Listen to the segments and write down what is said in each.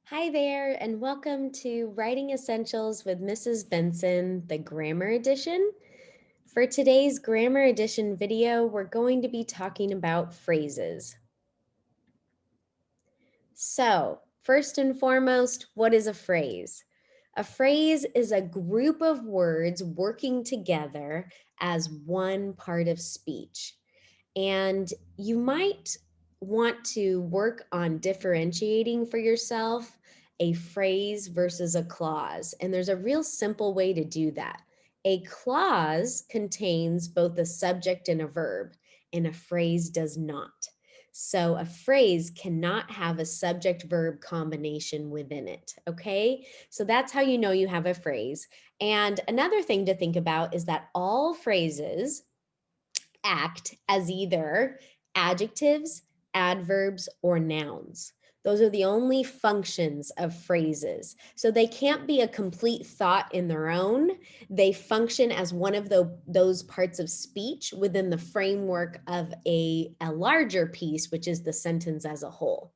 Hi there, and welcome to Writing Essentials with Mrs. Benson, the Grammar Edition. For today's Grammar Edition video, we're going to be talking about phrases. So, first and foremost, what is a phrase? A phrase is a group of words working together as one part of speech. And you might want to work on differentiating for yourself a phrase versus a clause. And there's a real simple way to do that. A clause contains both a subject and a verb, and a phrase does not. So a phrase cannot have a subject verb combination within it. Okay. So that's how you know you have a phrase. And another thing to think about is that all phrases act as either adjectives, adverbs, or nouns. Those are the only functions of phrases. So they can't be a complete thought in their own. They function as one of those parts of speech within the framework of a larger piece, which is the sentence as a whole.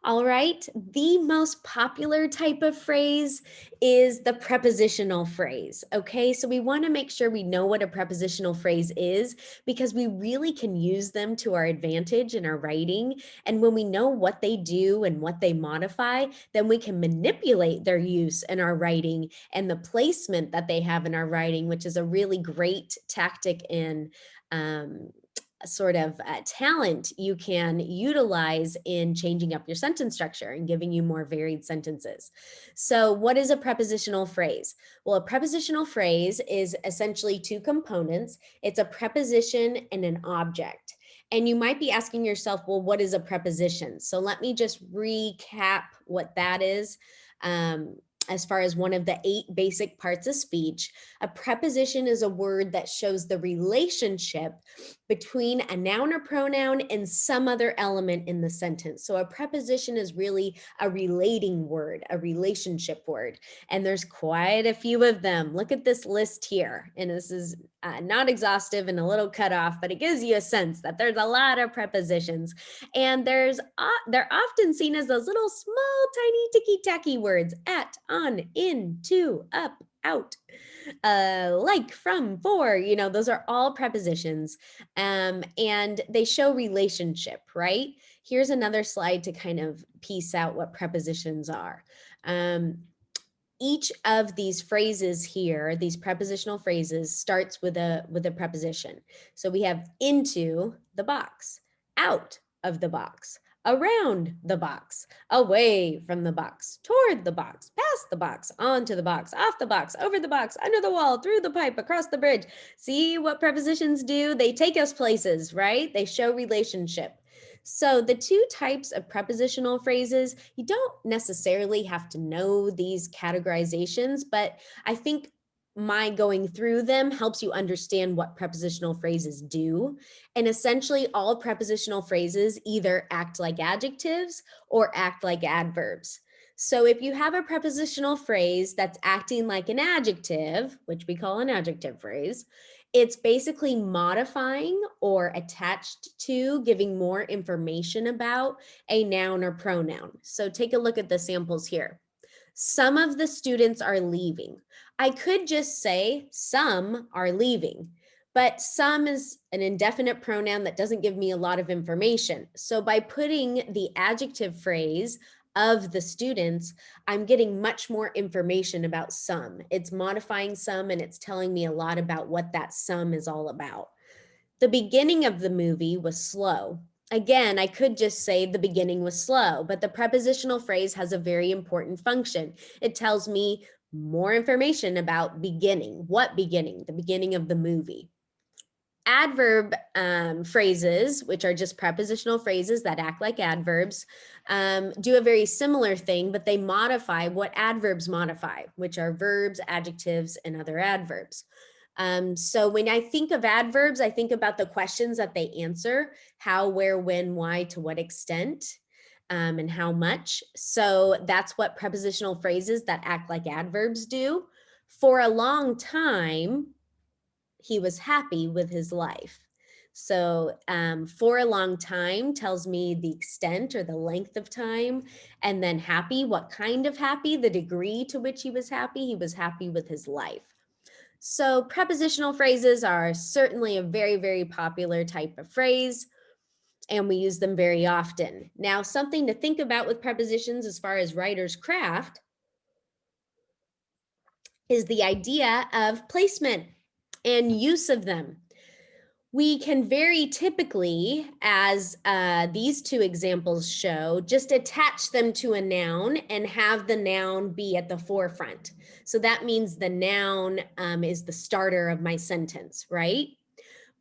All right, the most popular type of phrase is the prepositional phrase. Okay, so we want to make sure we know what a prepositional phrase is because we really can use them to our advantage in our writing. And when we know what they do and what they modify, then we can manipulate their use in our writing and the placement that they have in our writing, which is a really great tactic in sort of talent you can utilize in changing up your sentence structure and giving you more varied sentences. So what is a prepositional phrase? Well, a prepositional phrase is essentially two components. It's a preposition and an object. And you might be asking yourself, well, what is a preposition? So let me just recap what that is. As far as one of the 8 basic parts of speech, a preposition is a word that shows the relationship between a noun or pronoun and some other element in the sentence. So a preposition is really a relating word, a relationship word. And there's quite a few of them. Look at this list here. And this is not exhaustive and a little cut off, but it gives you a sense that there's a lot of prepositions. And they're often seen as those little small, tiny, ticky-tacky words: at, on, in, to, up, out, like, from, for, those are all prepositions. And they show relationship, right? Here's another slide to kind of piece out what prepositions are. Each of these phrases here, these prepositional phrases, starts with a preposition. So we have into the box, out of the box, around the box, away from the box, toward the box, past the box, onto the box, off the box, over the box, under the wall, through the pipe, across the bridge. See what prepositions do? They take us places, right? They show relationship. So the two types of prepositional phrases, you don't necessarily have to know these categorizations, but I think my going through them helps you understand what prepositional phrases do. And essentially all prepositional phrases either act like adjectives or act like adverbs. So if you have a prepositional phrase that's acting like an adjective, which we call an adjective phrase, it's basically modifying or attached to, giving more information about a noun or pronoun. So take a look at the samples here. Some of the students are leaving. I could just say some are leaving, but some is an indefinite pronoun that doesn't give me a lot of information. So by putting the adjective phrase of the students, I'm getting much more information about some. It's modifying some and it's telling me a lot about what that some is all about. The beginning of the movie was slow. Again, I could just say the beginning was slow, but the prepositional phrase has a very important function. It tells me more information about beginning. What beginning? The beginning of the movie. Adverb phrases, which are just prepositional phrases that act like adverbs, do a very similar thing, but they modify what adverbs modify, which are verbs, adjectives, and other adverbs. So when I think of adverbs, I think about the questions that they answer: how, where, when, why, to what extent, and how much. So that's what prepositional phrases that act like adverbs do. For a long time, he was happy with his life. So for a long time tells me the extent or the length of time. And then happy, what kind of happy, the degree to which he was happy. He was happy with his life. So prepositional phrases are certainly a very, very popular type of phrase, and we use them very often. Now, something to think about with prepositions as far as writer's craft is the idea of placement and use of them. We can very typically, as these two examples show, just attach them to a noun and have the noun be at the forefront. So that means the noun is the starter of my sentence, right?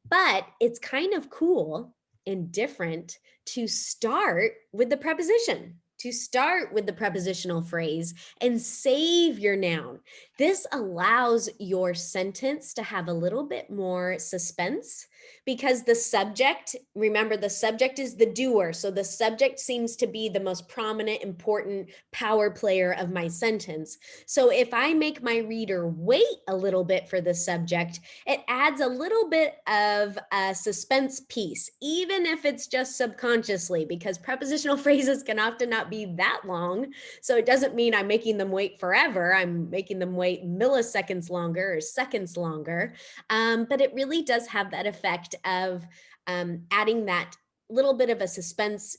But it's kind of cool and different to start with the preposition, to start with the prepositional phrase and save your noun. This allows your sentence to have a little bit more suspense because the subject, remember, the subject is the doer. So the subject seems to be the most prominent, important power player of my sentence. So if I make my reader wait a little bit for the subject, it adds a little bit of a suspense piece, even if it's just subconsciously, because prepositional phrases can often not be that long. So it doesn't mean I'm making them wait forever. I'm making them wait milliseconds longer or seconds longer. But it really does have that effect of adding that little bit of a suspense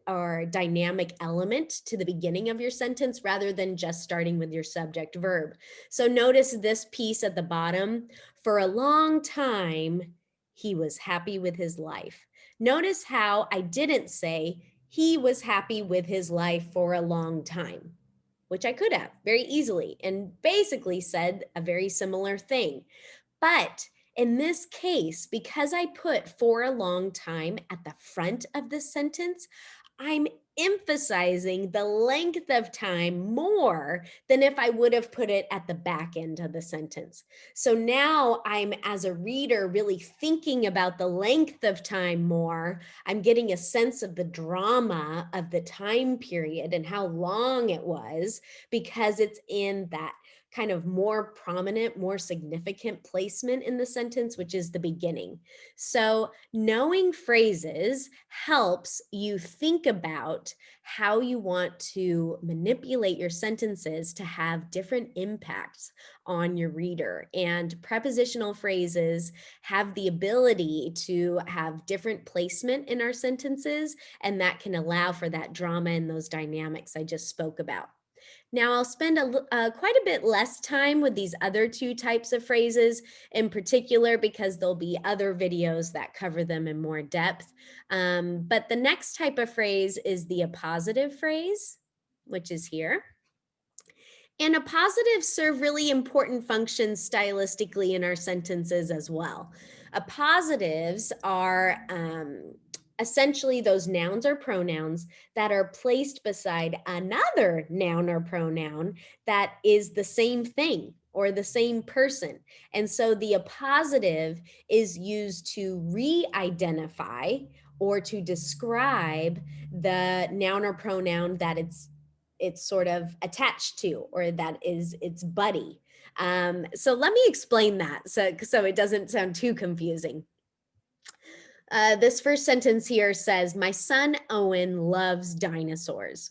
or dynamic element to the beginning of your sentence rather than just starting with your subject verb. So notice this piece at the bottom. For a long time, he was happy with his life. Notice how I didn't say he was happy with his life for a long time, which I could have very easily and basically said a very similar thing. But in this case, because I put for a long time at the front of the sentence, I'm emphasizing the length of time more than if I would have put it at the back end of the sentence. So now I'm, as a reader, really thinking about the length of time more. I'm getting a sense of the drama of the time period and how long it was because it's in that kind of more prominent, more significant placement in the sentence, which is the beginning. So knowing phrases helps you think about how you want to manipulate your sentences to have different impacts on your reader. And prepositional phrases have the ability to have different placement in our sentences, and that can allow for that drama and those dynamics I just spoke about. Now, I'll spend quite a bit less time with these other two types of phrases in particular because there'll be other videos that cover them in more depth. But the next type of phrase is the appositive phrase, which is here. And appositives serve really important functions stylistically in our sentences as well. Appositives are essentially those nouns or pronouns that are placed beside another noun or pronoun that is the same thing or the same person. And so the appositive is used to re-identify or to describe the noun or pronoun that it's sort of attached to or that is its buddy. So let me explain that so it doesn't sound too confusing. This first sentence here says, my son Owen loves dinosaurs.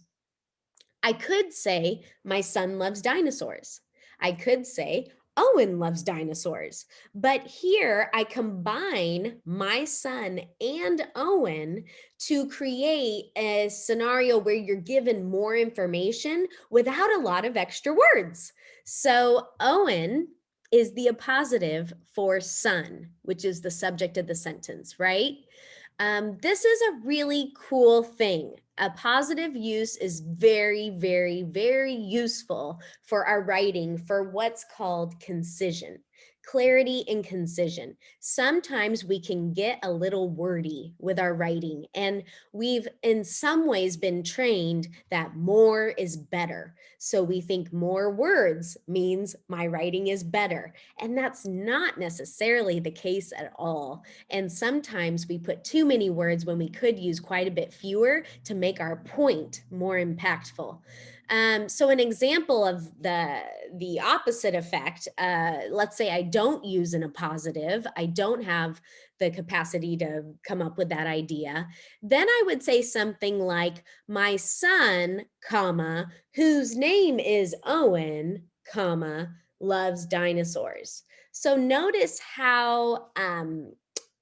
I could say, my son loves dinosaurs. I could say, Owen loves dinosaurs. But here I combine my son and Owen to create a scenario where you're given more information without a lot of extra words. So Owen is the appositive for son, which is the subject of the sentence, right? This is a really cool thing. Appositive use is very, very, very useful for our writing for what's called concision, clarity and concision. Sometimes we can get a little wordy with our writing, and we've in some ways been trained that more is better. So we think more words means my writing is better, and that's not necessarily the case at all. And sometimes we put too many words when we could use quite a bit fewer to make our point more impactful. So an example of the opposite effect, let's say I don't use an appositive, I don't have the capacity to come up with that idea, then I would say something like, my son, comma, whose name is Owen, comma, loves dinosaurs. So notice how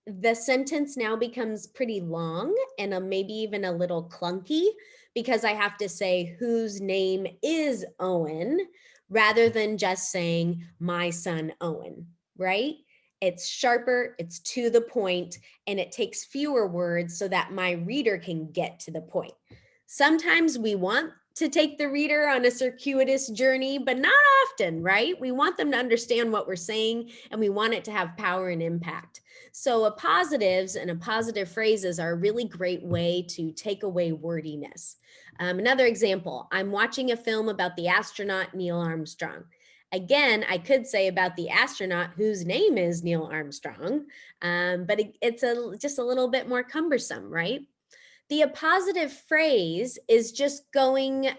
the sentence now becomes pretty long and maybe even a little clunky because I have to say whose name is Owen rather than just saying my son Owen, right? It's sharper, it's to the point, and it takes fewer words so that my reader can get to the point. Sometimes we want to take the reader on a circuitous journey, but not often, right? We want them to understand what we're saying and we want it to have power and impact. So appositives and appositive phrases are a really great way to take away wordiness. Another example, I'm watching a film about the astronaut Neil Armstrong. Again, I could say about the astronaut whose name is Neil Armstrong, but it's just a little bit more cumbersome, right? The appositive phrase is just going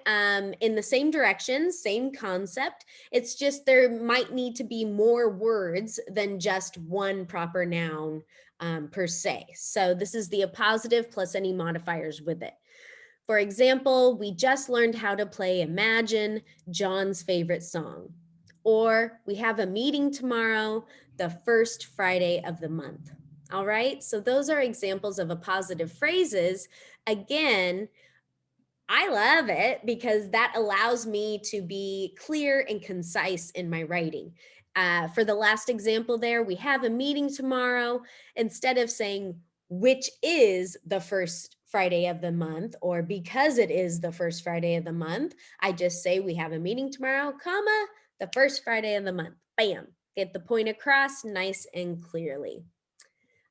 in the same direction, same concept. It's just there might need to be more words than just one proper noun per se. So this is the appositive plus any modifiers with it. For example, we just learned how to play Imagine, John's favorite song. Or we have a meeting tomorrow, the first Friday of the month. All right, so those are examples of appositive phrases. Again, I love it because that allows me to be clear and concise in my writing. For the last example there, we have a meeting tomorrow. Instead of saying, which is the first Friday of the month, or because it is the first Friday of the month, I just say we have a meeting tomorrow, comma, the first Friday of the month. Bam, get the point across nice and clearly.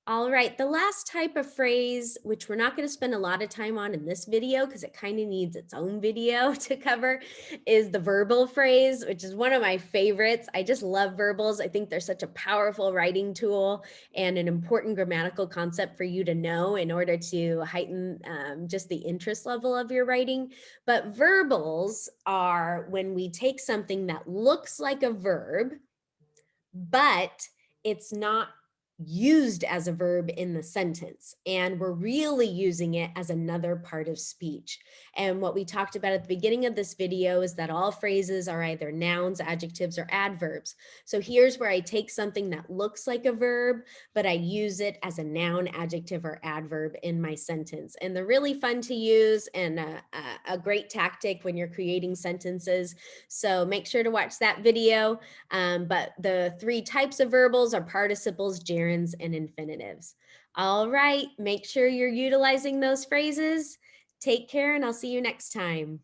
All right, the last type of phrase, which we're not going to spend a lot of time on in this video because it kind of needs its own video to cover, is the verbal phrase, which is one of my favorites. I just love verbals. I think they're such a powerful writing tool and an important grammatical concept for you to know in order to heighten just the interest level of your writing. But verbals are when we take something that looks like a verb, but it's not used as a verb in the sentence, and we're really using it as another part of speech. And what we talked about at the beginning of this video is that all phrases are either nouns, adjectives, or adverbs. So here's where I take something that looks like a verb, but I use it as a noun, adjective, or adverb in my sentence. And they're really fun to use and a great tactic when you're creating sentences. So make sure to watch that video. But the three types of verbals are participles, gerunds, and infinitives. All right, make sure you're utilizing those phrases. Take care, and I'll see you next time.